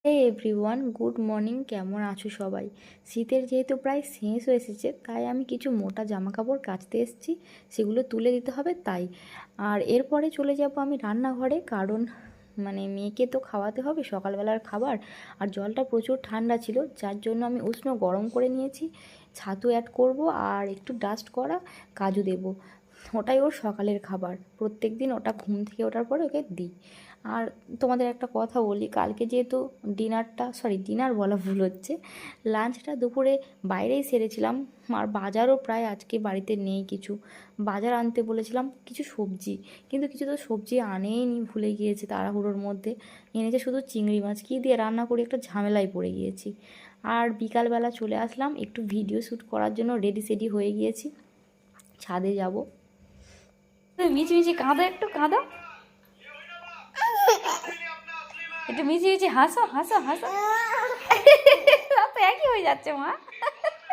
হে everyone, good morning. কেমন আছো সবাই? শীতের যেহেতু প্রায় শেষ হয়ে এসেছে, তাই আমি কিছু মোটা জামা কাপড় কাচতে এসেছি, সেগুলো তুলে দিতে হবে তাই। আর এরপরে চলে যাব আমি রান্নাঘরে, কারণ মেয়েকে তো খাওয়াতে হবে সকালবেলার খাবার। আর জলটা প্রচুর ঠান্ডা ছিল, যার জন্য আমি উষ্ণ গরম করে নিয়েছি। ছাতু অ্যাড করব আর একটু ডাস্ট করা কাজু দেব। ওটাই ওর সকালের খাবার, প্রত্যেক দিন ওটা ঘুম থেকে ওঠার পরে ওকে দিই। আর তোমাদের একটা কথা বলি, কালকে যেহেতু ডিনার বলা ভুল হচ্ছে, লাঞ্চটা দুপুরে বাইরেই সেরেছিলাম। আর বাজারও প্রায় আজকে বাড়িতে নেই কিছু, বাজার আনতে বলেছিলাম কিছু সবজি, কিন্তু কিছু তো সবজি আনেইনি, ভুলে গিয়েছে তাড়াহুড়োর মধ্যে। এনেছে শুধু চিংড়ি মাছ, কী দিয়ে রান্না করে একটা ঝামেলায় পড়ে গিয়েছি। আর বিকালবেলা চলে আসলাম একটু ভিডিও শ্যুট করার জন্য, রেডি সেডি হয়ে গিয়েছি, ছাদে যাব। মিচি কাঁদো, একটু কাঁদো, একটু মিচি হাসো হাসো হাসো। তো একই হয়ে যাচ্ছে মা।